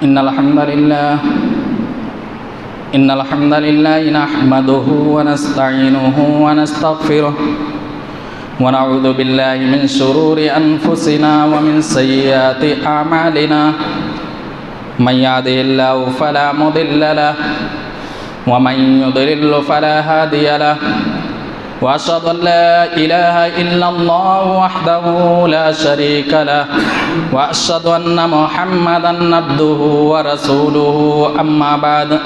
إن الحمد لله نحمده ونستعينه ونستغفره ونعوذ بالله من شرور أنفسنا ومن سيئات أعمالنا من يهده الله فلا مضل له ومن يضلل فلا هادي له وأشهد أن لا إله إلا الله وحده لا شريك له وأشهد أن محمدا عبده ورسوله أما بعد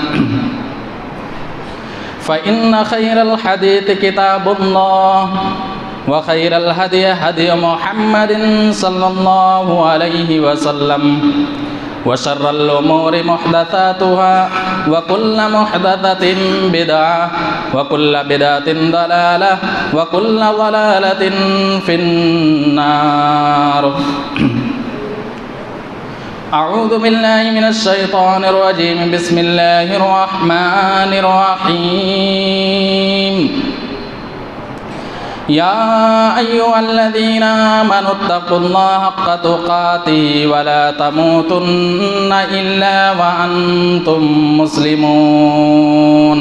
فإن خير الحديث كتاب الله وخير الهدي هدي محمد صلى الله عليه وسلم وشر الأمور محدثاتها وكل محدثة بدعة وكل بدعة ضلالة وكل ضلالة في النار. أعوذ بالله من الشيطان الرجيم. بسم الله الرحمن الرحيم. يا أيها الذين آمنوا اتقوا الله حق تقاته ولا تموتن إلا وأنتم مسلمون.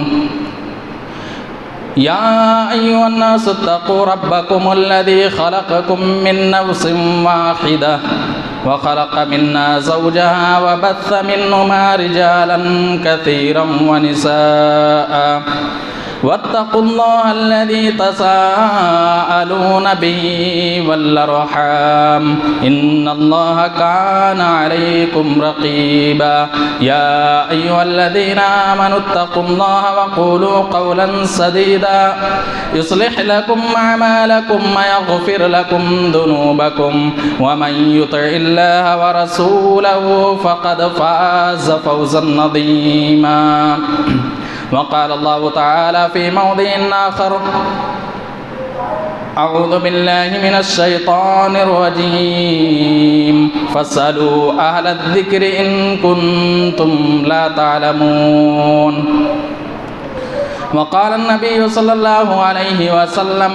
يا أيها الناس اتقوا ربكم الذي خلقكم من نفس واحدة وخلق منها زوجها وبث منهما رجالا كثيرا ونساء واتقوا الله الذي تساءلون به والأرحام إن الله كان عليكم رقيبا. يا أيها الذين آمنوا اتقوا الله وقولوا قولا سديدا يصلح لكم أعمالكم ويغفر لكم ذنوبكم ومن يطع الله ورسوله فقد فاز فوزا عظيما. وقال الله تعالى في موضع آخر: أعوذ بالله من الشيطان الرجيم فاسألوا أهل الذكر إن كنتم لا تعلمون. وقال النبي صلى الله عليه وسلم: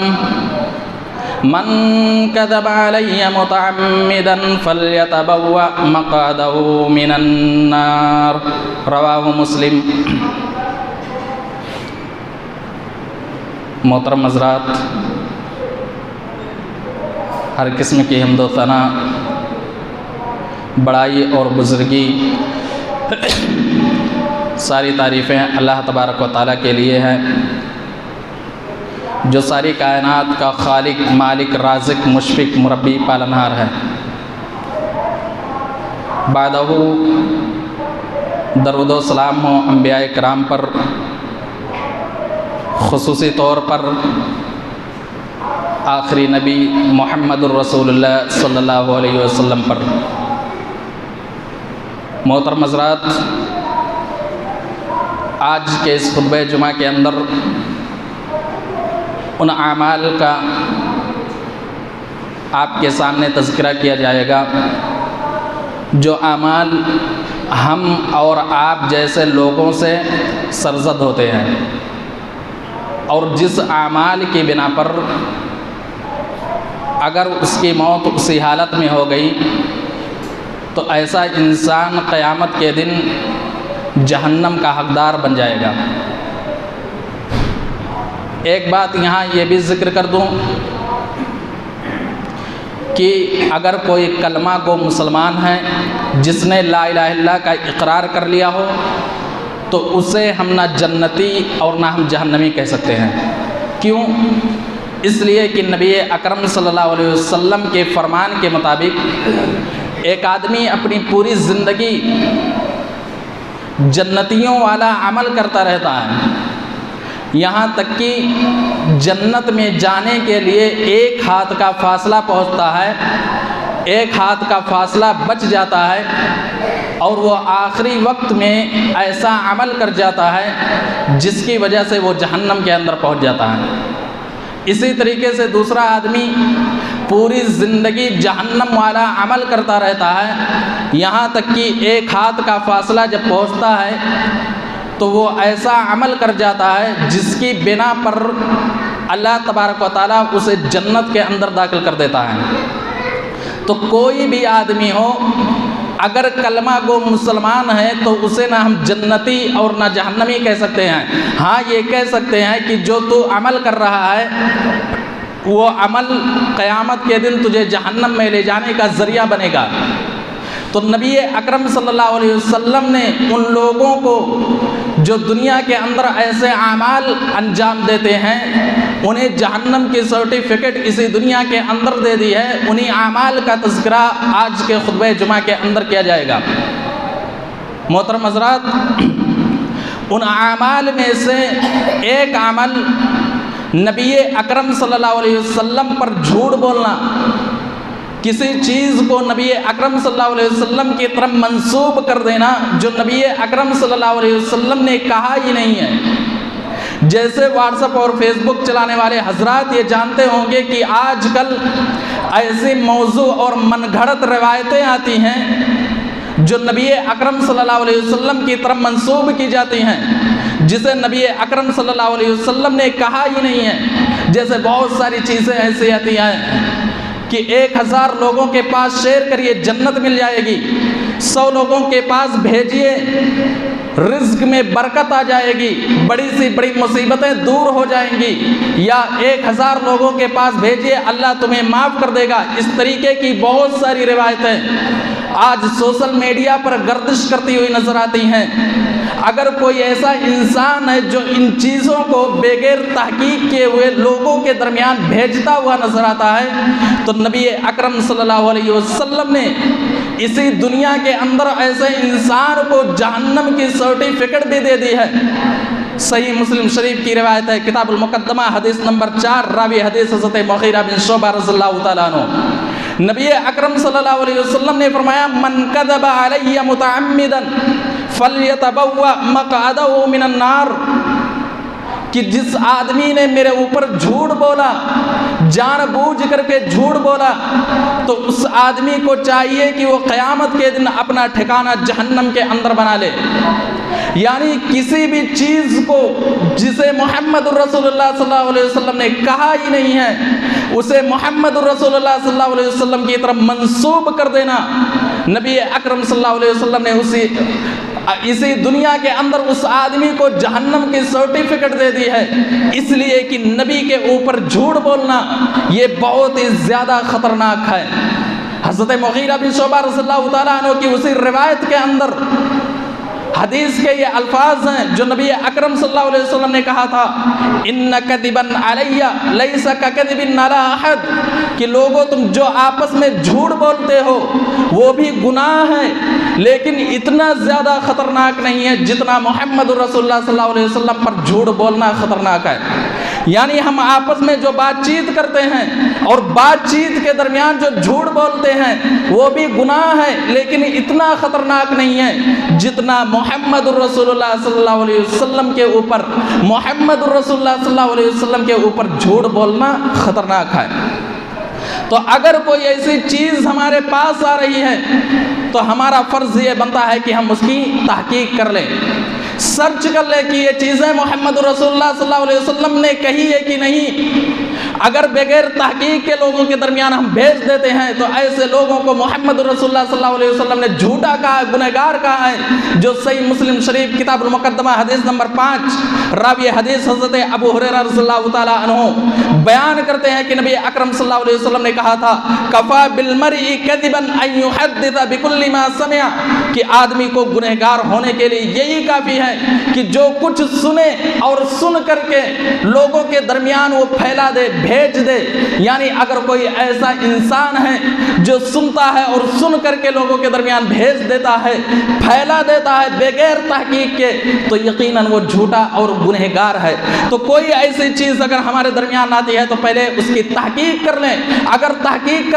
من كذب علي متعمدا فليتبوأ مقعده من النار. رواه مسلم. محترم حضرات، ہر قسم کی حمد و ثنا، بڑائی اور بزرگی، ساری تعریفیں اللہ تبارک و تعالیٰ کے لیے ہیں، جو ساری کائنات کا خالق، مالک، رازق، مشفق، مربی، پالنہار ہے۔ بعدہ درود و سلام ہو انبیاء کرام پر، خصوصی طور پر آخری نبی محمد الرسول اللہ صلی اللہ علیہ وسلم پر۔ محترم حضرات، آج کے اس خطبہ جمعہ کے اندر ان اعمال کا آپ کے سامنے تذکرہ کیا جائے گا جو اعمال ہم اور آپ جیسے لوگوں سے سرزد ہوتے ہیں، اور جس اعمال کی بنا پر اگر اس کی موت اسی حالت میں ہو گئی تو ایسا انسان قیامت کے دن جہنم کا حقدار بن جائے گا۔ ایک بات یہاں یہ بھی ذکر کر دوں کہ اگر کوئی کلمہ گو مسلمان ہے جس نے لا الہ الا اللہ کا اقرار کر لیا ہو تو اسے ہم نہ جنتی اور نہ ہم جہنمی کہہ سکتے ہیں۔ کیوں؟ اس لیے کہ نبی اکرم صلی اللہ علیہ وسلم کے فرمان کے مطابق ایک آدمی اپنی پوری زندگی جنتیوں والا عمل کرتا رہتا ہے، یہاں تک کہ جنت میں جانے کے لیے ایک ہاتھ کا فاصلہ پہنچتا ہے، ایک ہاتھ کا فاصلہ بچ جاتا ہے، اور وہ آخری وقت میں ایسا عمل کر جاتا ہے جس کی وجہ سے وہ جہنم کے اندر پہنچ جاتا ہے۔ اسی طریقے سے دوسرا آدمی پوری زندگی جہنم والا عمل کرتا رہتا ہے، یہاں تک کہ ایک ہاتھ کا فاصلہ جب پہنچتا ہے تو وہ ایسا عمل کر جاتا ہے جس کی بنا پر اللہ تبارک و تعالیٰ اسے جنت کے اندر داخل کر دیتا ہے۔ تو کوئی بھی آدمی ہو اگر کلمہ گو مسلمان ہے تو اسے نہ ہم جنتی اور نہ جہنمی کہہ سکتے ہیں. ہاں یہ کہہ سکتے ہیں کہ جو تو عمل کر رہا ہے وہ عمل قیامت کے دن تجھے جہنم میں لے جانے کا ذریعہ بنے گا. تو نبی اکرم صلی اللہ علیہ وسلم نے ان لوگوں کو جو دنیا کے اندر ایسے اعمال انجام دیتے ہیں انہیں جہنم کی سرٹیفکیٹ اسی دنیا کے اندر دے دی ہے. انہی اعمال کا تذکرہ آج کے خطبہ جمعہ کے اندر کیا جائے گا. محترم حضرات، ان اعمال میں سے ایک عمل نبی اکرم صلی اللہ علیہ وسلم پر جھوٹ بولنا، کسی چیز کو نبی اکرم صلی اللہ علیہ وسلم کی طرف منسوب کر دینا جو نبی اکرم صلی اللہ علیہ وسلم نے کہا ہی نہیں ہے. جیسے واٹس ایپ اور فیس بک چلانے والے حضرات یہ جانتے ہوں گے کہ آج کل ایسی موضوع اور من گھڑت روایتیں آتی ہیں جو نبی اکرم صلی اللہ علیہ وسلم کی طرف منسوب کی جاتی ہیں جسے نبی اکرم صلی اللہ علیہ وسلم نے کہا ہی نہیں ہے. جیسے بہت ساری چیزیں ایسی آتی ہیں کہ 1000 لوگوں کے پاس شیئر کریے جنت مل جائے گی، 100 لوگوں کے پاس بھیجیے رزق میں برکت آ جائے گی، بڑی سی بڑی مصیبتیں دور ہو جائیں گی، یا 1000 لوگوں کے پاس بھیجیے اللہ تمہیں معاف کر دے گا. اس طریقے کی بہت ساری روایتیں آج سوشل میڈیا پر گردش کرتی ہوئی نظر آتی ہیں. اگر کوئی ایسا انسان ہے جو ان چیزوں کو بغیر تحقیق کیے ہوئے لوگوں کے درمیان بھیجتا ہوا نظر آتا ہے تو نبی اکرم صلی اللہ علیہ وسلم نے اسی دنیا کے اندر ایسے انسان کو جہنم کی سرٹیفکیٹ بھی دے دی ہے. صحیح مسلم شریف کی روایت ہے، کتاب المقدمہ حدیث نمبر 4، راوی حدیث حضرت مغیرہ بن شعبہ رضی اللہ تعالیٰ عنہ. نبی اکرم صلی اللہ علیہ وسلم نے فرمایا من کذب علی متعمدا فلیتبوأ مقعدہ من النار، کہ جس آدمی نے میرے اوپر جھوٹ بولا، جان بوجھ کر کے جھوٹ بولا، تو اس آدمی کو چاہیے کہ وہ قیامت کے دن اپنا ٹھکانہ جہنم کے اندر بنا لے. یعنی کسی بھی چیز کو جسے محمد الرسول اللہ صلی اللہ علیہ وسلم نے کہا ہی نہیں ہے اسے محمد الرسول اللہ صلی اللہ علیہ وسلم کی طرف منسوب کر دینا. نبی اکرم صلی اللہ علیہ وسلم نے اسی دنیا کے اندر اس آدمی کو جہنم کی سرٹیفکیٹ دے دی ہے، اس لیے کہ نبی کے اوپر جھوٹ بولنا یہ بہت ہی زیادہ خطرناک ہے. حضرت مغیرہ بن شعبہ رضی اللہ تعالیٰ عنہ کی اسی روایت کے اندر حدیث کے یہ الفاظ ہیں جو نبی اکرم صلی اللہ علیہ وسلم نے کہا تھا ان کذبا علی لیس ککذب علی احد، کہ لوگوں تم جو آپس میں جھوٹ بولتے ہو وہ بھی گناہ ہے لیکن اتنا زیادہ خطرناک نہیں ہے جتنا محمد رسول اللہ صلی اللہ علیہ وسلم پر جھوٹ بولنا خطرناک ہے. یعنی ہم آپس میں جو بات چیت کرتے ہیں اور بات چیت کے درمیان جو جھوٹ بولتے ہیں وہ بھی گناہ ہے لیکن اتنا خطرناک نہیں ہے جتنا محمد الرسول اللہ صلی اللہ علیہ وسلم کے اوپر محمد الرسول اللہ صلی اللہ علیہ وسلم کے اوپر جھوٹ بولنا خطرناک ہے. تو اگر کوئی ایسی چیز ہمارے پاس آ رہی ہے تو ہمارا فرض یہ بنتا ہے کہ ہم اس کی تحقیق کر لیں، سرچ کر لیں کہ یہ چیزیں محمد رسول اللہ صلی اللہ علیہ وسلم نے کہی ہے کہ نہیں. اگر بغیر تحقیق کے لوگوں کے درمیان ہم بھیج دیتے ہیں تو ایسے لوگوں کو محمد رسول اللہ صلی اللہ علیہ وسلم نے جھوٹا کہا ہے، گنہگار کہا ہے. جو صحیح مسلم شریف کتاب المقدمہ حدیث نمبر 5، راوی حدیث حضرت ابو ہریرہ رضی اللہ تعالیٰ عنہ بیان کرتے ہیں کہ نبی اکرم صلی اللہ علیہ وسلم نے کہا تھا کفا بالمرء کذبا ان یحدث بكل ما سمع، کہ آدمی کو گنہگار ہونے کے لیے یہی کافی ہے کہ جو کچھ سنے اور سن کر کے لوگوں کے درمیان وہ پھیلا دے، بھیج دے. یعنی اگر کوئی ایسا انسان ہے جو سنتا ہے اور سن کر کے لوگوں کے درمیان بھیج دیتا ہے، پھیلا دیتا ہے بغیر تحقیق کے، تو یقیناً وہ جھوٹا اور گنہگار ہے. تو کوئی ایسی چیز اگر ہمارے درمیان آتی ہے تو پہلے اس کی تحقیق کر لیں. اگر تحقیق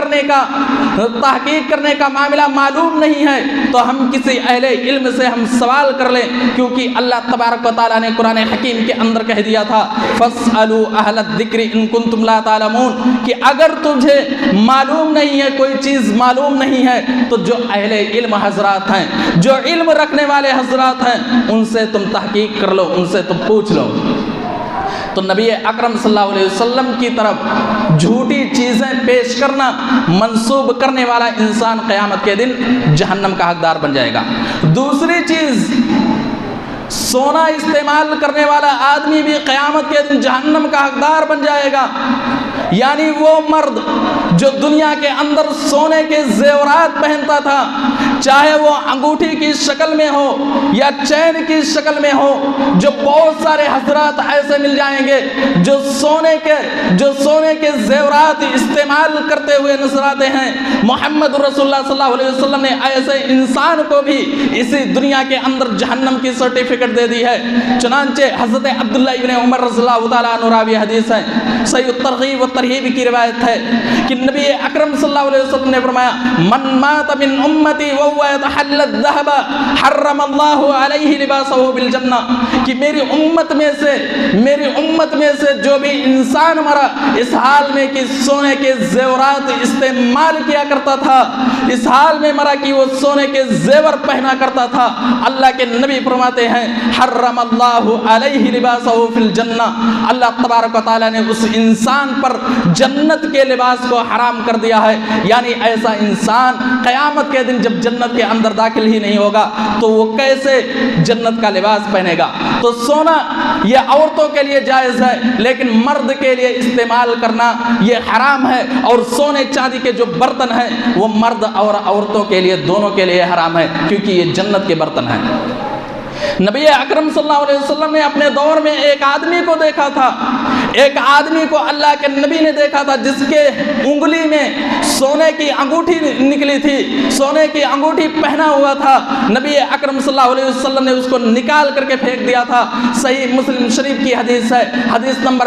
کرنے کا معاملہ معلوم نہیں ہے تو ہم کسی اہل علم سے ہم سوال کر لیں، کیونکہ اللہ تبارک و تعالیٰ نے قرآن حکیم کے اندر کہہ دیا تھا فَاسْأَلُوا أَهْلَ الذِّكْرِ إِن كُنتُمْ لَا تَعْلَمُونَ، کہ اگر تجھے معلوم نہیں ہے، کوئی چیز معلوم نہیں ہے تو جو اہل علم حضرات ہیں، جو علم رکھنے والے حضرات ہیں، ان سے تم تحقیق کر لو، ان سے تم پوچھ لو. تو نبی اکرم صلی اللہ علیہ وسلم کی طرف جھوٹی چیزیں پیش کرنا منسوب کرنے والا انسان قیامت کے دن جہنم کا حقدار بن جائے گا۔ دوسری چیز، سونا استعمال کرنے والا آدمی بھی قیامت کے دن جہنم کا حقدار بن جائے گا۔ یعنی وہ مرد جو دنیا کے اندر سونے کے زیورات پہنتا تھا، چاہے وہ انگوٹھی کی شکل میں ہو یا چین کی شکل میں ہو، جو بہت سارے حضرات ایسے مل جائیں گے جو سونے کے زیورات استعمال کرتے ہوئے نظر آتے ہیں۔ محمد رسول اللہ صلی اللہ علیہ وسلم نے ایسے انسان کو بھی اسی دنیا کے اندر جہنم کی سرٹیفکیٹ دے دی ہے۔ چنانچہ حضرت عبداللہ ابن عمر رضی اللہ تعالیٰ عنہ راوی حدیث ہے، صحیح الترغیب و ترہیب کی روایت ہے کہ نبی اکرم صلی اللہ علیہ وسلم نے فرمایا، من مات من امتی وهو يتحلى الذهب حرم اللہ علیہ لباسہ بالجنہ، کہ میری امت میں سے جو بھی انسان مرا اس حال میں کہ سونے کے زیورات استعمال کیا کرتا تھا، اس حال میں مرا کہ وہ سونے کے زیور پہنا کرتا تھا، اللہ کے نبی فرماتے ہیں حرم اللہ علیہ لباسہ فی الجنہ، اللہ تبارک و تعالیٰ نے اس انسان پر جنت کے لباس کو حرام کر دیا ہے۔ یعنی ایسا انسان قیامت کے دن جب جنت کے اندر داخل ہی نہیں ہوگا تو وہ کیسے جنت کا لباس پہنے گا؟ تو سونا یہ عورتوں کے لیے جائز ہے، لیکن مرد کے لیے استعمال کرنا یہ حرام ہے، اور سونے چاندی کے جو برتن ہیں وہ مرد اور عورتوں کے لیے دونوں کے لیے حرام ہے، کیونکہ یہ جنت کے برتن ہیں۔ نبی اکرم صلی اللہ علیہ وسلم نے اپنے دور میں ایک آدمی کو دیکھا تھا، ایک آدمی کو اللہ کے نبی نے دیکھا تھا جس کے انگلی میں سونے کی انگوٹھی نکلی تھی، سونے کی انگوٹھی پہنا ہوا تھا۔ نبی اکرم صلی اللہ علیہ وسلم نے اس کو نکال کر کے پھینک دیا تھا۔ صحیح مسلم شریف کی حدیث ہے، حدیث نمبر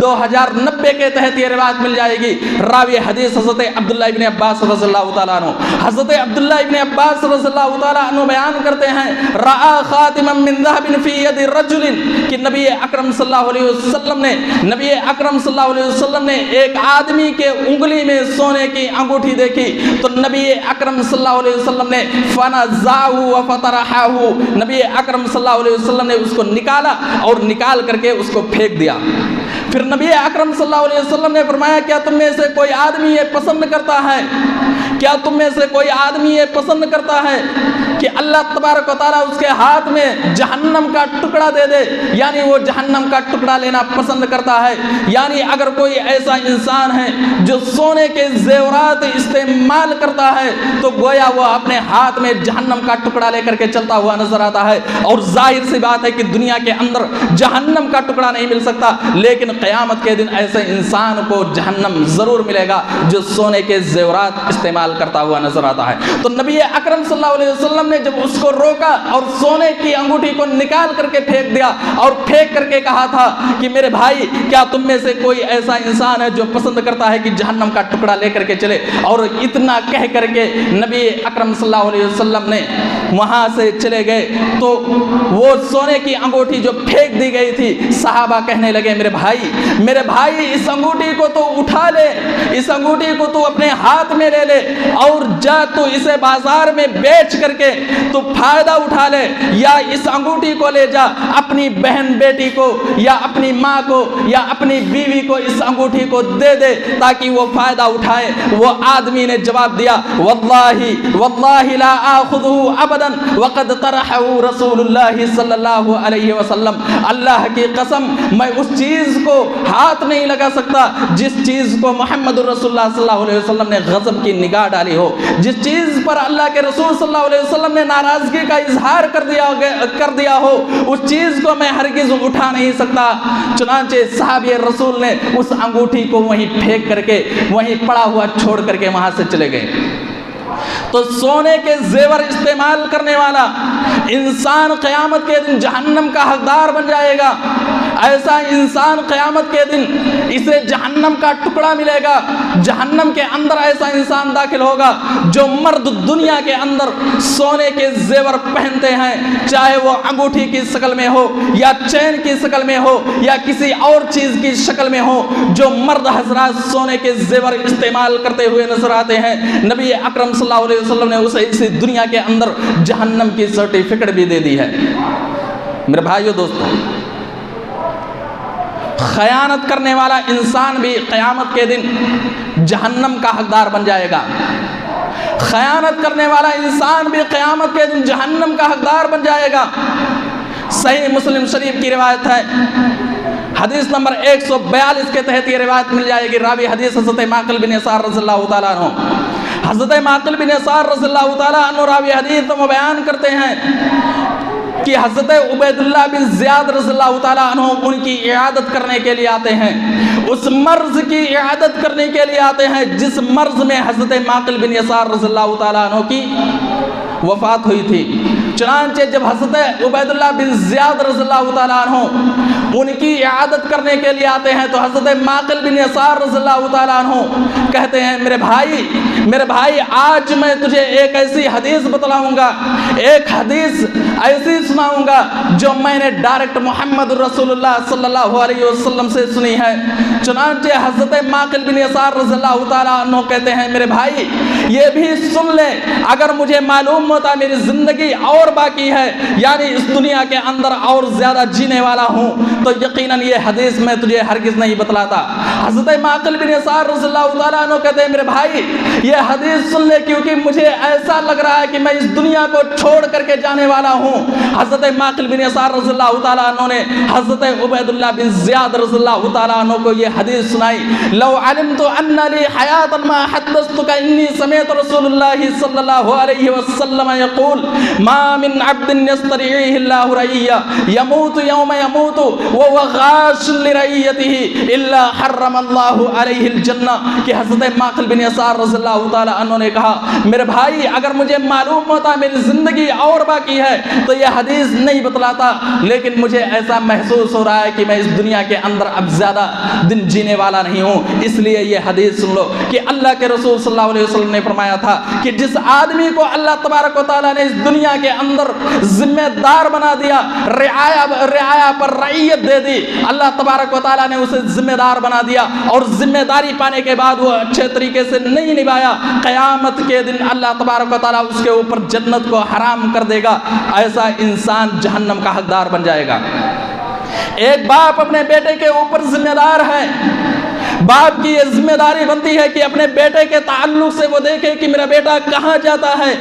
2090 کے تحت یہ روایت مل جائے گی۔ راوی حدیث حضرت عبداللہ ابن عباس رضی اللہ تعالیٰ عنہ، حضرت عبداللہ ابن عباس رضی اللہ تعالیٰ عنہ بیان کرتے ہیں، رآ خاتما من ذهب في يد رجل، کہ نبی اکرم صلی اللہ علیہ وسلم نے ایک آدمی کے انگلی میں سونے کی انگوٹھی دیکھی، تو نبی اکرم صلی اللہ علیہ وسلم نے فنزعه وفطرحه، نبی اکرم صلی اللہ علیہ وسلم نے اس کو نکالا اور نکال کر کے اس کو پھینک دیا۔ پھر نبی اکرم صلی اللہ علیہ وسلم نے فرمایا، کیا تم میں سے کوئی آدمی یہ پسند کرتا ہے، کیا تم میں سے کوئی آدمی یہ پسند کرتا ہے کہ اللہ تبارک و تعالیٰ اس کے ہاتھ میں جہنم کا ٹکڑا دے دے؟ یعنی وہ جہنم کا ٹکڑا لینا پسند کرتا ہے۔ یعنی اگر کوئی ایسا انسان ہے جو سونے کے زیورات استعمال کرتا ہے تو گویا وہ اپنے ہاتھ میں جہنم کا ٹکڑا لے کر کے چلتا ہوا نظر آتا ہے، اور ظاہر سی بات ہے کہ دنیا کے اندر جہنم کا ٹکڑا نہیں مل سکتا، لیکن قیامت کے دن ایسے انسان کو جہنم ضرور ملے گا جو سونے کے زیورات استعمال کرتا ہوا نظر آتا ہے۔ تو نبی اکرم صلی اللہ علیہ وسلم نے جب اس کو روکا اور سونے کی انگوٹھی کو نکال کر کے پھینک دیا اور پھینک کر کے کہا تھا کہ میرے بھائی، کیا تم میں سے کوئی ایسا انسان ہے جو پسند کرتا ہے کہ جہنم کا ٹکڑا لے کر کے چلے؟ اور اتنا کہہ کر کے نبی اکرم صلی اللہ علیہ وسلم نے وہاں سے چلے گئے، تو وہ سونے کی انگوٹھی جو پھینک دی گئی تھی، صحابہ کہنے لگے میرے بھائی اس انگوٹھی کو تو اٹھا لے، اس انگوٹھی کو تو اپنے ہاتھ میں لے لے اور جا تو اسے بازار میں بیچ کر کے تو فائدہ اٹھا لے، یا اس انگوٹھی کو لے جا اپنی بہن بیٹی کو یا اپنی ماں کو یا اپنی بیوی کو اس انگوٹھی کو دے دے تاکہ وہ فائدہ اٹھائے۔ وہ آدمی نے جواب دیا، واللہ لا آخذہ ابدا وقد طرحہ رسول اللہ صلی اللہ علیہ وسلم، اللہ کی قسم میں اس چیز کو ہاتھ نہیں لگا سکتا جس چیز کو محمد رسول اللہ صلی اللہ علیہ وسلم نے غضب کی نگاہ ڈالی ہو، جس چیز پر اللہ کے رسول صلی اللہ علیہ وسلم نے ناراضگی کا اظہار کر دیا ہو، اس چیز کو میں ہرگز اٹھا نہیں سکتا۔ چنانچہ صحابی رسول نے اس انگوٹھی کو وہیں پھینک کر کے وہیں پڑا ہوا چھوڑ کر کے وہاں سے چلے گئے۔ تو سونے کے زیور استعمال کرنے والا انسان قیامت کے دن جہنم کا حقدار بن جائے گا۔ ایسا انسان قیامت کے دن اسے جہنم کا ٹکڑا ملے گا، جہنم کے اندر ایسا انسان داخل ہوگا۔ جو مرد دنیا کے اندر سونے کے زیور پہنتے ہیں، چاہے وہ انگوٹھی کی شکل میں ہو یا چین کی شکل میں ہو یا کسی اور چیز کی شکل میں ہو، جو مرد حضرات سونے کے زیور استعمال کرتے ہوئے نظر آتے ہیں، نبی اکرم صلی اللہ علیہ وسلم نے اسے اسی دنیا کے اندر جہنم کی سرٹیفکیٹ بھی دے دی ہے۔ میرے بھائیو دوستو، خیانت کرنے والا انسان بھی قیامت کے دن جہنم کا حقدار بن جائے گا. خیانت کرنے والا انسان بھی قیامت کے دن جہنم کا حقدار بن جائے گا. صحیح مسلم شریف کی روایت ہے، حدیث نمبر 142 کے تحت یہ روایت مل جائے گی. راوی حدیث حضرت معقل بن یسار رضی اللہ تعالیٰ عنہ. حضرت معقل بن یسار رضی اللہ تعالیٰ عنہ راوی حدیث میں بیان کرتے ہیں کہ حضرت عبید اللہ بن زیاد رضی اللہ تعالیٰ عنہ ان کی عیادت کرنے کے لیے آتے ہیں. اس مرض کی عیادت کرنے کے لیے آتے ہیں جس مرض میں حضرت معقل بن یسار رضی اللہ تعالیٰ عنہ کی وفات ہوئی تھی. چنانچہ جب حضرت عبید اللہ بن زیاد رضی اللہ تعالیٰ عنہ ان کی عیادت کرنے کے لیے آتے ہیں تو حضرت معقل بن یسار رضی اللہ تعالیٰ عنہ کہتے ہیں میرے بھائی آج میں تجھے ایک ایسی حدیث بتلاؤں گا، ایک حدیث ایسی سناؤں گا جو میں نے ڈائریکٹ محمد رسول اللہ صلی اللہ علیہ وسلم سے سنی ہے. چنانچہ حضرت معقل بن یسار رضی اللہ تعالیٰ عنہ کہتے ہیں میرے بھائی یہ بھی سن لے، اگر مجھے معلوم ہوتا میری زندگی اور باقی ہے، یعنی اس دنیا کے اندر اور زیادہ جینے والا ہوں، تو یقیناً یہ حدیث میں تجھے ہرگز نہیں بتلاتا. حضرت معقل بن یسار رضی اللہ تعالیٰ عنہ کہتے ہیں میرے بھائی یہ حدیث سن لے کیونکہ مجھے ایسا لگ رہا ہے کہ میں اس دنیا کو چھوڑ کر کے جانے والا ہوں. حضرت معقل بن یسار رضی اللہ تعالیٰ عنہ نے حضرت عبید اللہ بن زیاد رضی اللہ تعالیٰ عنہ کو یہ حدیث سنائی. لو علمت ان لی حیاتا ما حدثتک انی سمعت رسول اللہ صلی اللہ علیہ وسلم یقول ما من عبد یسترعیہ اللہ رعیہ یموت یوم یموت وهو غاش لرعیته الا حرم اللہ علیہ الجنہ. کہ حضرت معقل بن یسار رضی اللہ تعالیٰ عنہ نے کہا میرے بھائی اگر مجھے معلوم ہوتا میری زندگی اور باقی ہے تو یہ حدیث نہیں بتلاتا، لیکن مجھے ایسا محسوس ہو رہا ہے کہ میں اس دنیا کے اندر اب زیادہ دن جینے والا نہیں ہوں، اس لیے یہ حدیث سن لو. کہ اللہ کے رسول صلی اللہ علیہ وسلم نے فرمایا تھا کہ جس آدمی کو اللہ تبارک و تعالیٰ نے اس دنیا کے اندر ذمہ دار بنا دیا، رعایا پر رعیت دے دی، اللہ تبارک و تعالیٰ نے اسے ذمہ دار بنا دیا اور ذمہ داری پانے کے بعد وہ اچھے طریقے سے نہیں نبھایا، قیامت کے دن اللہ تبارک و تعالیٰ اس کے اوپر جنت کو حرام کر دے گا. ایسا انسان جہنم کا حقدار بن جائے گا. ایک باپ اپنے بیٹے کے اوپر ذمہ دار ہے، باپ کی یہ ذمہ داری بنتی ہے کہ اپنے بیٹے کے تعلق سے وہ دیکھے کہ میرا بیٹا کہاں جاتا ہے،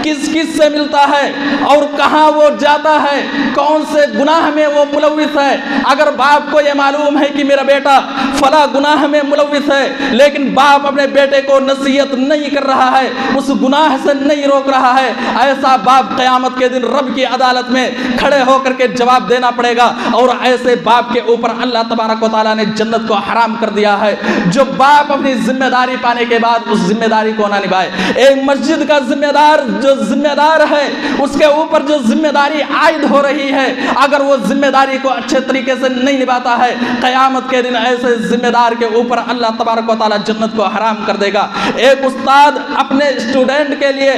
کس کس سے ملتا ہے اور کہاں وہ جاتا ہے، کون سے گناہ میں وہ ملوث ہے. اگر باپ کو یہ معلوم ہے کہ میرا بیٹا فلاں گناہ میں ملوث ہے لیکن باپ اپنے بیٹے کو نصیحت نہیں کر رہا ہے، اس گناہ سے نہیں روک رہا ہے، ایسا باپ قیامت کے دن رب کی عدالت میں کھڑے ہو کر کے جواب دینا پڑے گا. اور ایسے باپ کے اوپر اللہ تبارک و تعالیٰ نے جنت کو حرام کر دیا ہے جو باپ اپنی ذمہ داری پانے کے بعد اس ذمہ داری کو نہ نبھائے. ایک مسجد کا ذمہ دار جو ذمہ دار ہے اس کے اوپر جو ذمہ داری عائد ہو رہی ہے اگر وہ ذمہ داری کو اچھے طریقے سے نہیں نبھاتا ہے قیامت کے دن ایسے ذمہ دار کے اوپر اللہ تبارک و تعالیٰ جنت کو حرام کر دے گا. ایک استاد اپنے اسٹوڈنٹ کے لیے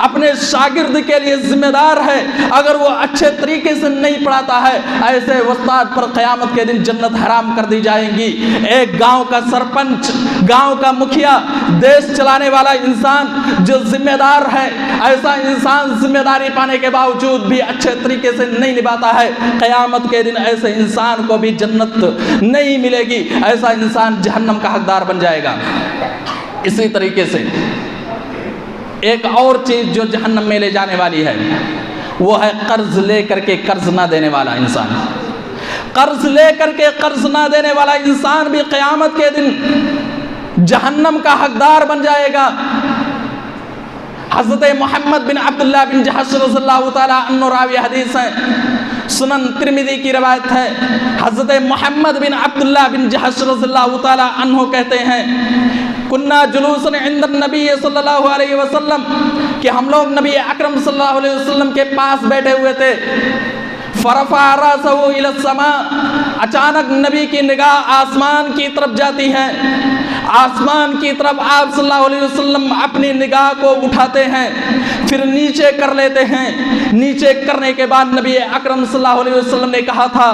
اپنے شاگرد کے لیے ذمہ دار ہے، اگر وہ اچھے طریقے سے نہیں پڑھاتا ہے ایسے استاد پر قیامت کے دن جنت حرام کر دی جائیں گی. ایک گاؤں کا سرپنچ، گاؤں کا مکھیا، دیش چلانے والا انسان جو ذمہ دار ہے، ایسا انسان ذمہ داری پانے کے باوجود بھی اچھے طریقے سے نہیں نبھاتا ہے قیامت کے دن ایسے انسان کو بھی جنت نہیں ملے گی، ایسا انسان جہنم کا حقدار بن جائے گا. اسی طریقے سے ایک اور چیز جو جہنم میں لے جانے والی ہے وہ ہے قرض لے کر کے قرض نہ دینے والا انسان. قرض لے کر کے قرض نہ دینے والا انسان بھی قیامت کے دن جہنم کا حقدار بن جائے گا. حضرت محمد بن عبداللہ بن جحش رضی اللہ تعالیٰ عنہ راوی حدیث ہیں، سنن ترمذی کی روایت ہے. حضرت محمد بن عبداللہ بن جحش رضی اللہ تعالیٰ عنہ کہتے ہیں کننا جلوسن عند النبی صلی اللہ علیہ وسلم کہ ہم لوگ نبی اکرم صلی اللہ علیہ وسلم کے پاس بیٹھے ہوئے تھے. فرفع راسہ الی السماء، اچانک نبی کی نگاہ آسمان کی طرف جاتی ہے. آسمان کی طرف آپ صلی اللہ علیہ وسلم اپنی نگاہ کو اٹھاتے ہیں پھر نیچے کر لیتے ہیں. نیچے کرنے کے بعد نبی اکرم صلی اللہ علیہ وسلم نے کہا تھا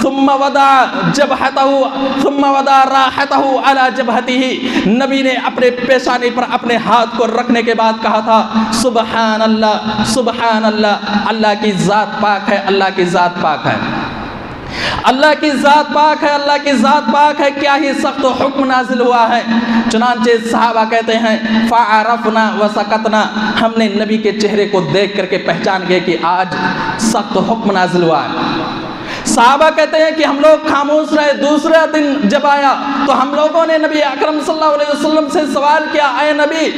ثم وضع راحتہ علی جبہتہ، نبی نے اپنے پیشانی پر اپنے ہاتھ کو رکھنے کے بعد کہا تھا سبحان اللہ سبحان اللہ، اللہ کی ذات پاک ہے، اللہ کی ذات پاک ہے. اللہ کی ذات پاک ہے، اللہ کی ذات پاک ہے، کیا ہی سخت حکم نازل ہوا ہے۔ چنانچہ صحابہ کہتے ہیں فعرفنا وسکتنا، ہم نے نبی کے چہرے کو دیکھ کر کے پہچان گئے کہ آج سخت حکم نازل ہوا ہے۔ صحابہ کہتے ہیں کہ ہم لوگ خاموش رہے۔ دوسرا دن جب آیا تو ہم لوگوں نے نبی اکرم صلی اللہ علیہ وسلم سے سوال کیا، اے نبی،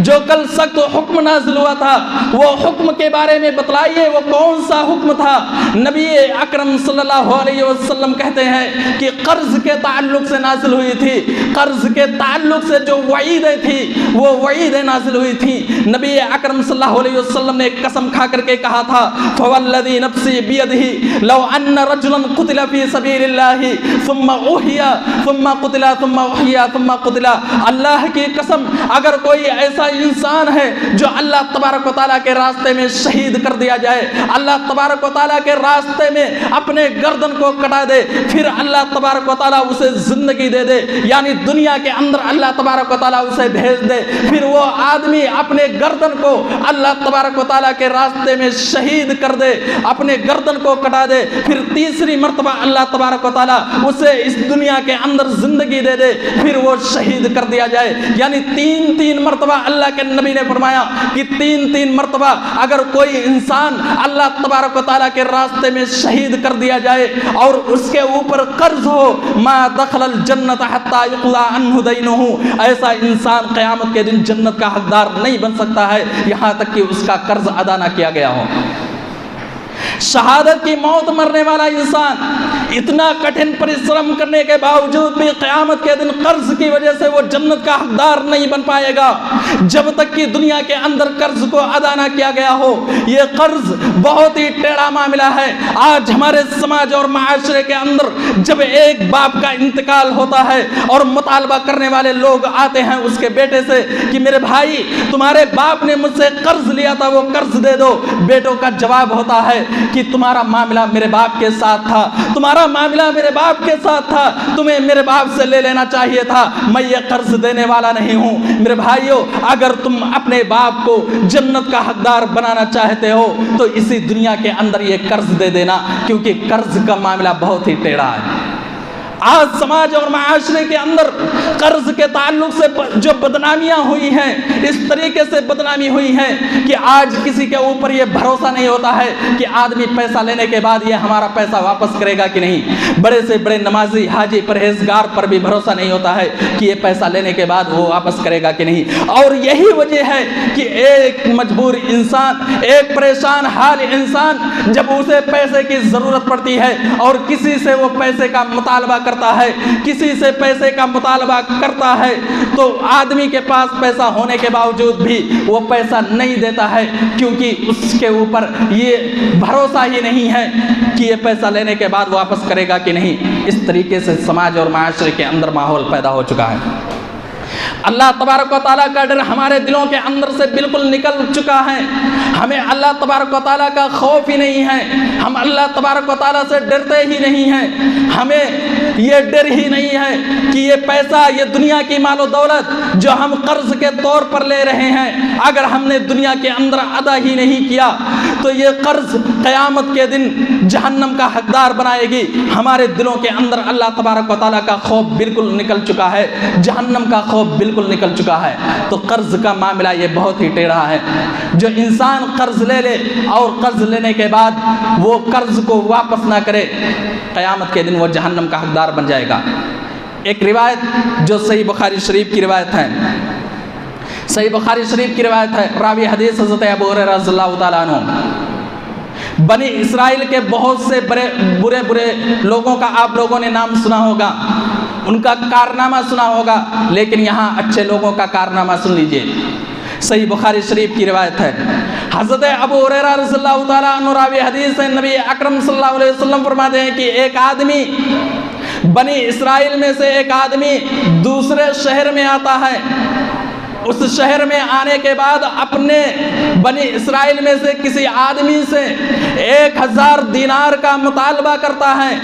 جو کل سخت حکم نازل ہوا تھا وہ حکم کے بارے میں بتلائیے، وہ کون سا حکم تھا؟ نبی اکرم صلی اللہ علیہ وسلم کہتے ہیں کہ قرض کے تعلق سے نازل ہوئی تھی، قرض کے تعلق سے جو وعیدیں تھی وہ وعیدیں نازل ہوئی تھی۔ نبی اکرم صلی اللہ علیہ وسلم نے قسم کھا کر کے کہا تھا فوالذی نفسی بیدہ لو ان رجلا قتل فی سبیل اللہ ثم احیا ثم قتل ثم احیا ثم قتل، اللہ کی قسم اگر کوئی ایسا انسان ہے جو اللہ تبارک و تعالیٰ کے راستے میں شہید کر دیا جائے، اللہ تبارک و تعالیٰ کے راستے میں اپنے گردن کو کٹا دے، پھر اللہ تبارک و تعالیٰ اسے زندگی دے دے، یعنی دنیا کے اندر اللہ تبارک و تعالیٰ اسے بھیج دے، پھر وہ آدمی اپنے گردن کو اللہ تبارک و تعالیٰ کے راستے میں شہید کر دے، اپنے گردن کو کٹا دے، پھر تیسری مرتبہ اللہ تبارک و تعالیٰ اسے اس دنیا کے اندر زندگی دے دے، پھر وہ شہید کر دیا جائے، یعنی تین مرتبہ اللہ کے نبی نے فرمایا کہ تین مرتبہ اگر کوئی انسان اللہ تبارک و تعالیٰ کے راستے میں شہید کر دیا جائے اور اس کے اوپر قرض ہو، ما دخل الجنت حتی یقضی عنہ دینہ، ایسا انسان قیامت کے دن جنت کا حقدار نہیں بن سکتا ہے یہاں تک کہ اس کا قرض ادا نہ کیا گیا ہو۔ شہادت کی موت مرنے والا انسان اتنا کٹھن پریشرم کرنے کے باوجود بھی قیامت کے دن قرض کی وجہ سے وہ جنت کا حقدار نہیں بن پائے گا جب تک کہ دنیا کے اندر قرض کو ادا نہ کیا گیا ہو۔ یہ قرض بہت ہی ٹیڑھا معاملہ ہے۔ آج ہمارے سماج اور معاشرے کے اندر جب ایک باپ کا انتقال ہوتا ہے اور مطالبہ کرنے والے لوگ آتے ہیں اس کے بیٹے سے کہ میرے بھائی تمہارے باپ نے مجھ سے قرض لیا تھا وہ قرض دے دو، بیٹوں کا جواب ہوتا ہے کہ تمہارا معاملہ میرے باپ کے ساتھ تھا، تمہارا معاملہ میرے باپ کے ساتھ تھا، تمہیں میرے باپ سے لے لینا چاہیے تھا، میں یہ قرض دینے والا نہیں ہوں۔ میرے بھائیو، اگر تم اپنے باپ کو جنت کا حقدار بنانا چاہتے ہو تو اسی دنیا کے اندر یہ قرض دے دینا، کیونکہ قرض کا معاملہ بہت ہی ٹیڑھا ہے۔ آج سماج اور معاشرے کے اندر قرض کے تعلق سے جو بدنامیاں ہوئی ہیں، اس طریقے سے بدنامی ہوئی ہیں کہ آج کسی کے اوپر یہ بھروسہ نہیں ہوتا ہے کہ آدمی پیسہ لینے کے بعد یہ ہمارا پیسہ واپس کرے گا کہ نہیں۔ بڑے سے بڑے نمازی حاجی پرہیزگار پر بھی بھروسہ نہیں ہوتا ہے کہ یہ پیسہ لینے کے بعد وہ واپس کرے گا کہ نہیں۔ اور یہی وجہ ہے کہ ایک مجبور انسان، ایک پریشان حال انسان جب اسے پیسے کی ضرورت پڑتی ہے اور کسی سے وہ پیسے کا مطالبہ کرتا ہے، کسی سے پیسے کا مطالبہ کرتا ہے، تو آدمی کے پاس پیسہ ہونے کے باوجود بھی وہ پیسہ نہیں دیتا ہے، کیونکہ اس کے اوپر یہ بھروسہ ہی نہیں ہے کہ یہ پیسہ لینے کے بعد واپس کرے گا کہ نہیں۔ اس طریقے سے سماج اور معاشرے کے اندر ماحول پیدا ہو چکا ہے۔ اللہ تبارک و تعالیٰ کا ڈر ہمارے دلوں کے اندر سے بالکل نکل چکا ہے۔ ہمیں اللہ تبارک و تعالیٰ کا خوف ہی نہیں ہے، ہم اللہ تبارک و تعالیٰ سے ڈرتے ہی نہیں ہیں، ہمیں یہ ڈر ہی نہیں ہے کہ یہ پیسہ، یہ دنیا کی مال و دولت جو ہم قرض کے طور پر لے رہے ہیں، اگر ہم نے دنیا کے اندر ادا ہی نہیں کیا تو یہ قرض قیامت کے دن جہنم کا حقدار بنائے گی۔ ہمارے دلوں کے اندر اللہ تبارک و تعالیٰ کا خوف بالکل نکل چکا ہے، جہنم کا خوف بالکل نکل چکا ہے۔ تو قرض کا معاملہ یہ بہت ہی ٹیڑھا ہے۔ جو انسان قرض لے لے اور قرض لینے کے بعد وہ قرض کو واپس نہ کرے، قیامت کے دن وہ جہنم کا حقدار بن جائے گا۔ ایک روایت جو صحیح بخاری شریف کی روایت ہے، صحیح بخاری شریف کی روایت ہے، راوی حدیث حضرت ابو ہریرہ رضی اللہ تعالیٰ عنہ۔ بنی اسرائیل کے بہت سے برے لوگوں کا آپ لوگوں نے نام سنا ہوگا، ان کا کارنامہ سنا ہوگا، لیکن یہاں اچھے لوگوں کا کارنامہ سن لیجئے۔ صحیح بخاری شریف کی روایت ہے، حضرت ابو ہریرہ رضی اللہ تعالیٰ عنہ راوی حدیث ہے، نبی اکرم صلی اللہ علیہ وسلم فرماتے ہیں کہ ایک آدمی، بنی اسرائیل میں سے ایک آدمی دوسرے شہر میں آتا ہے اس شہر میں آنے کے بعد اپنے بنی اسرائیل میں سے کسی آدمی سے 1000 دینار کا مطالبہ کرتا ہے.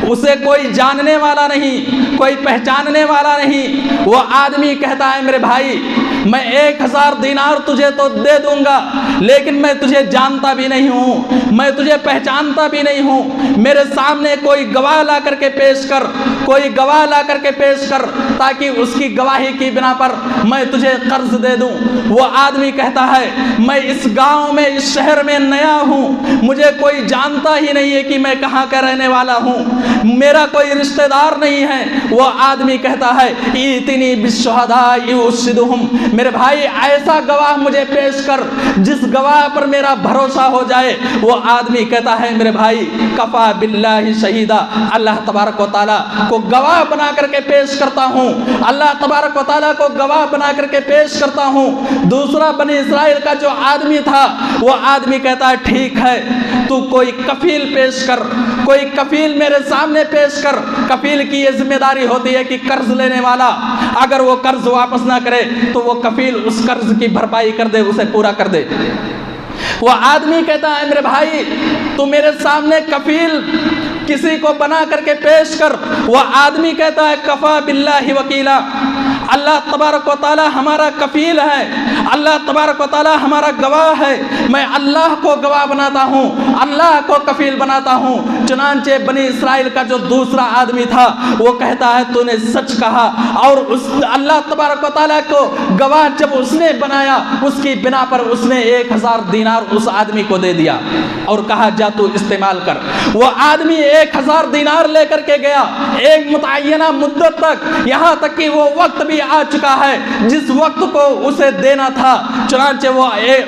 اسے کوئی جاننے والا نہیں، کوئی پہچاننے والا نہیں. وہ آدمی کہتا ہے میرے بھائی میں 1000 دینار تجھے تو دے دوں گا، لیکن میں تجھے جانتا بھی نہیں ہوں، میں تجھے پہچانتا بھی نہیں ہوں. میرے سامنے کوئی گواہ لا کر کے پیش کر، کوئی گواہ لا کر کے پیش کر، تاکہ اس کی گواہی کی بنا پر میں تجھے قرض دے دوں. وہ آدمی کہتا ہے میں اس گاؤں میں، اس شہر میں نیا ہوں، مجھے کوئی جانتا ہی نہیں ہے کہ میں کہاں کا رہنے والا ہوں، میرا کوئی رشتہ دار نہیں ہے. وہ آدمی کہتا ہے ایتنی بالشہداء اشہدہم، میرے بھائی ایسا گواہ مجھے پیش کر جس گواہ پر میرا بھروسہ ہو جائے. وہ آدمی کہتا ہے میرے بھائی کفا باللہ شہیدا، اللہ تبارک و تعالیٰ کو گواہ بنا کر کے پیش کرتا ہوں، اللہ تبارک و تعالیٰ کو گواہ بنا کر کے پیش کرتا ہوں. دوسرا بنی اسرائیل کا جو آدمی تھا وہ آدمی کہتا ہے ٹھیک ہے تو کوئی کفیل پیش کر، کوئی کفیل میرے سامنے پیش کر. کفیل کی یہ ذمہ داری ہوتی ہے کہ قرض لینے والا اگر وہ قرض واپس نہ کرے تو وہ کفیل اس قرض کی بھرپائی کر دے، اسے پورا کر دے. وہ آدمی کہتا ہے میرے بھائی تو میرے سامنے کفیل کسی کو بنا کر کے پیش کر. وہ آدمی کہتا ہے کفا باللہ وکیلا، اللہ تبارک و تعالی ہمارا کفیل ہے، اللہ تبارک و تعالی ہمارا گواہ ہے. میں اللہ کو گواہ بناتا ہوں، اللہ کو کفیل بناتا ہوں. چنانچہ بنی اسرائیل کا جو دوسرا آدمی تھا وہ کہتا ہے تو نے سچ کہا، اور اس اللہ تبارک و تعالیٰ کو گواہ جب اس نے بنایا اس کی بنا پر اس نے 1000 دینار اس آدمی کو دے دیا اور کہا جا تو استعمال کر. وہ آدمی 1000 دینار لے کر کے گیا ایک متعینہ مدت تک، یہاں تک کہ وہ وقت بھی آ چکا ہے جس وقت کو اسے دینا تھا. چنانچہ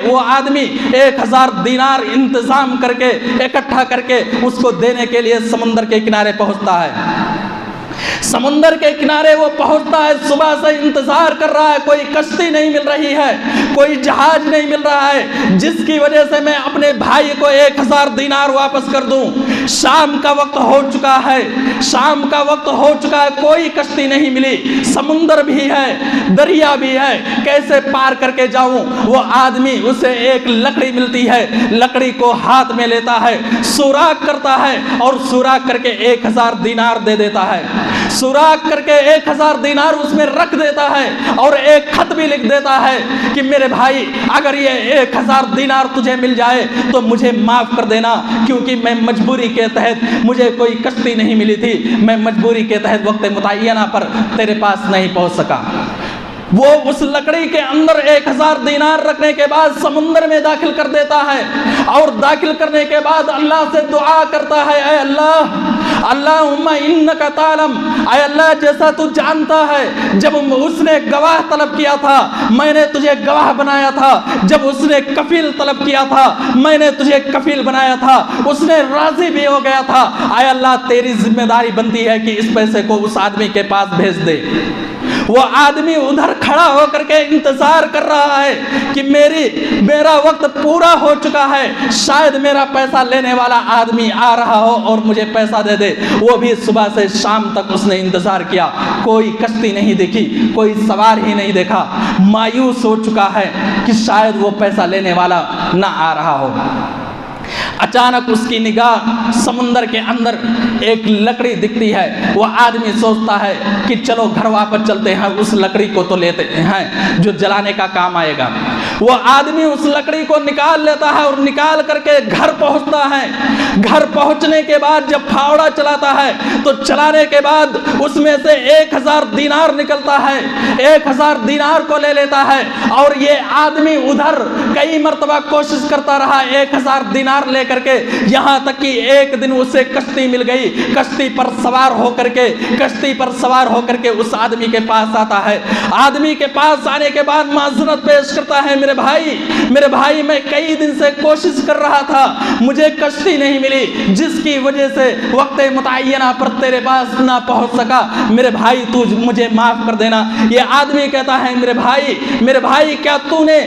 وہ آدمی 1000 دینار انتظام کر کے اکٹھا کر کے اس کو دینے کے لیے سمندر کے کنارے پہنچتا ہے. سمندر کے کنارے وہ پہنچتا ہے، صبح سے انتظار کر رہا ہے، کوئی کشتی نہیں مل رہی ہے، کوئی جہاز نہیں مل رہا ہے جس کی وجہ سے میں اپنے بھائی کو 1000 دینار واپس کر دوں. شام کا وقت ہو چکا ہے، شام کا وقت ہو چکا ہے، کوئی کشتی نہیں ملی، سمندر بھی ہے، دریا بھی ہے، کیسے پار کر کے جاؤں. وہ آدمی اسے ایک لکڑی ملتی ہے، لکڑی کو ہاتھ میں لیتا ہے، سوراخ کرتا ہے اور سوراخ کر کے 1000 دینار دے دیتا ہے. سوراخ کر کے 1000 دینار اس میں رکھ دیتا ہے اور ایک خط بھی لکھ دیتا ہے کہ میرے بھائی اگر یہ 1000 دینار تجھے مل جائے تو مجھے معاف کر دینا، کیونکہ میں مجبوری کے تحت، مجھے کوئی کشتی نہیں ملی تھی، میں مجبوری کے تحت وقت متعینہ پر تیرے پاس نہیں پہنچ سکا. وہ اس لکڑی کے اندر 1000 دینار رکھنے کے بعد سمندر میں داخل کر دیتا ہے اور داخل کرنے کے بعد اللہ سے دعا کرتا ہے اے اللہ، اللہم انکا تعلم، اے اللہ جیسا تو جانتا ہے جب اس نے گواہ طلب کیا تھا میں نے تجھے گواہ بنایا تھا، جب اس نے کفیل طلب کیا تھا میں نے تجھے کفیل بنایا تھا، اس نے راضی بھی ہو گیا تھا. اے اللہ تیری ذمہ داری بنتی ہے کہ اس پیسے کو اس آدمی کے پاس بھیج دے. وہ آدمی ادھر کھڑا ہو کر کے انتظار کر رہا ہے کہ میرا وقت پورا ہو چکا ہے، شاید میرا پیسہ لینے والا آدمی آ رہا ہو اور مجھے پیسہ دے دے. وہ بھی صبح سے شام تک اس نے انتظار کیا، کوئی کشتی نہیں دیکھی، کوئی سوار ہی نہیں دیکھا. مایوس ہو چکا ہے کہ شاید وہ پیسہ لینے والا نہ آ رہا ہو. اچانک اس کی نگاہ سمندر کے اندر ایک لکڑی دکھتی ہے. وہ آدمی سوچتا ہے کہ چلو گھر واپس چلتے ہیں، اس لکڑی کو تو لیتے ہیں جو جلانے کا کام آئے گا. وہ آدمی اس لکڑی کو نکال لیتا ہے اور نکال کر کے گھر پہنچتا ہے. گھر پہنچنے کے بعد جب پھاوڑا چلاتا ہے تو چلانے کے بعد اس میں سے 1000 دینار نکلتا ہے، 1000 دینار کو لے لیتا ہے. اور یہ آدمی ادھر کئی مرتبہ کوشش کرتا رہا 1000 دینار لے کر کے، یہاں تک کہ ایک دن اسے کشتی مل گئی. کشتی پر سوار ہو کر کے اس آدمی کے پاس آتا ہے. آدمی کے پاس آنے کے بعد معذرت پیش کرتا ہے میرے بھائی میں کئی دن سے کوشش کر رہا تھا، مجھے کشتی نہیں ملی، جس کی وجہ سے وقت متعینہ پر تیرے پاس نہ پہنچ سکا، میرے بھائی تو مجھے معاف کر دینا۔ یہ آدمی کہتا ہے میرے بھائی کیا تو نے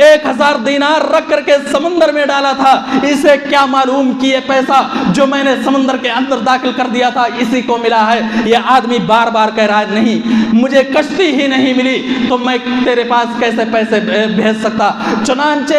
1000 دینار رکھ کر کے سمندر میں ڈالا تھا؟ اسے کیا معلوم کہ یہ پیسہ جو میں نے سمندر کے اندر داخل کر دیا تھا اسی کو ملا ہے؟ یہ آدمی بار بار کہہ رہا ہے نہیں، مجھے کشتی ہی نہیں ملی تو میں تیرے پاس کیسے پیسے بھیج سکتا؟ چنانچہ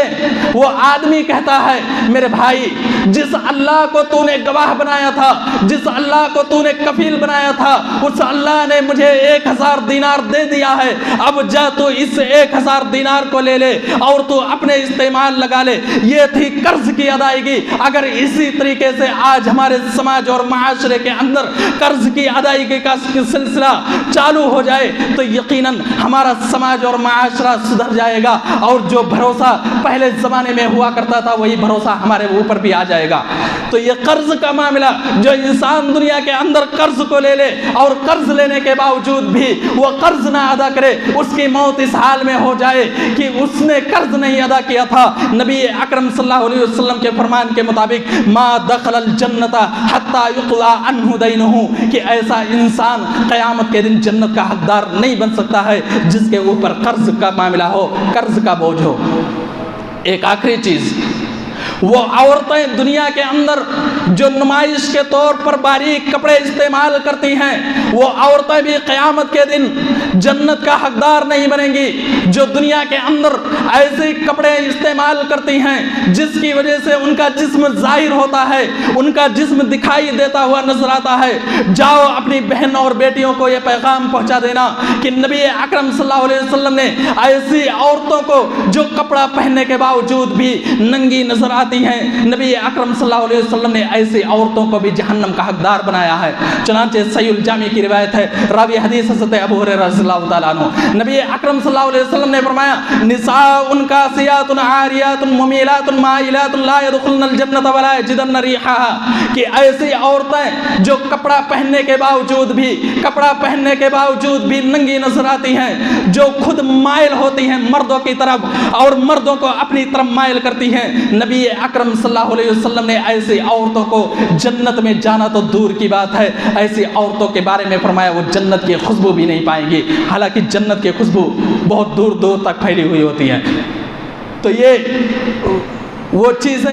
وہ آدمی کہتا ہے میرے بھائی، جس اللہ کو تو نے گواہ بنایا تھا، جس اللہ کو تو نے کفیل بنایا تھا، اس اللہ نے مجھے 1000 دینار دے دیا ہے، اب جا تو اس 1000 دینار کو لے لے اور تو اپنے استعمال لگا لے۔ یہ تھی قرض کی ادائیگی۔ اگر اسی طریقے سے آج ہمارے سماج اور معاشرے کے اندر قرض کی ادائیگی کا سلسلہ چالو ہو جائے تو یقیناً ہمارا سماج اور معاشرہ سدھر جائے گا، اور جو بھروسہ پہلے زمانے میں ہوا کرتا تھا وہی بھروسہ ہمارے اوپر بھی آ جائے گا۔ تو یہ قرض کا معاملہ، جو انسان دنیا کے اندر قرض کو لے لے اور قرض لینے کے باوجود بھی وہ قرض نہ ادا کرے، اس کی موت اس حال میں ہو جائے کہ اس نے قرض نہیں ادا کیا تھا۔ نبی اکرم صلی اللہ علیہ وسلم کے فرمان کے مطابق ما دخل الجنت حتی یقضى عنہ دینہ، کہ ایسا انسان قیامت کے دن جنت کا حقدار نہیں بن سکتا ہے جس کے اوپر قرض کا معاملہ ہو، قرض کا بوجھ ہو۔ ایک آخری چیز، وہ عورتیں دنیا کے اندر جو نمائش کے طور پر باریک کپڑے استعمال کرتی ہیں، وہ عورتیں بھی قیامت کے دن جنت کا حقدار نہیں بنیں گی۔ جو دنیا کے اندر ایسے کپڑے استعمال کرتی ہیں جس کی وجہ سے ان کا جسم ظاہر ہوتا ہے، ان کا جسم دکھائی دیتا ہوا نظر آتا ہے، جاؤ اپنی بہن اور بیٹیوں کو یہ پیغام پہنچا دینا کہ نبی اکرم صلی اللہ علیہ وسلم نے ایسی عورتوں کو جو کپڑا پہننے کے باوجود بھی ننگی نظر آتی ہیں، نبی اکرم صلی اللہ علیہ وسلم نے ایسی عورتوں کو بھی جہنم کا حقدار بنایا ہے۔ چنانچہ صحیح الجامع کی روایت ہے، راوی حدیث حضرت ابو ہریرہ رضی اللہ تعالیٰ عنہ، نبی اکرم صلی اللہ علیہ وسلم نے فرمایا نساء کاسیات عاریات ممیلات مائلات لا يدخلن الجنۃ ولا یجدن ریحها، کہ ایسی عورتیں جو کپڑا پہننے کے باوجود بھی ننگی نظر آتی ہیں، جو خود مائل ہوتی ہیں مردوں کی طرف اور مردوں کو اپنی طرف مائل کرتی ہیں، نبی اکرم صلی اللہ علیہ وسلم نے ایسی عورتوں کو جنت میں جانا تو دور کی بات ہے، ایسی عورتوں کے بارے میں فرمایا وہ جنت کی خوشبو بھی نہیں پائیں گی، حالانکہ جنت کی خوشبو بہت دور دور تک پھیلی ہوئی ہوتی ہے۔ تو یہ وہ چیزیں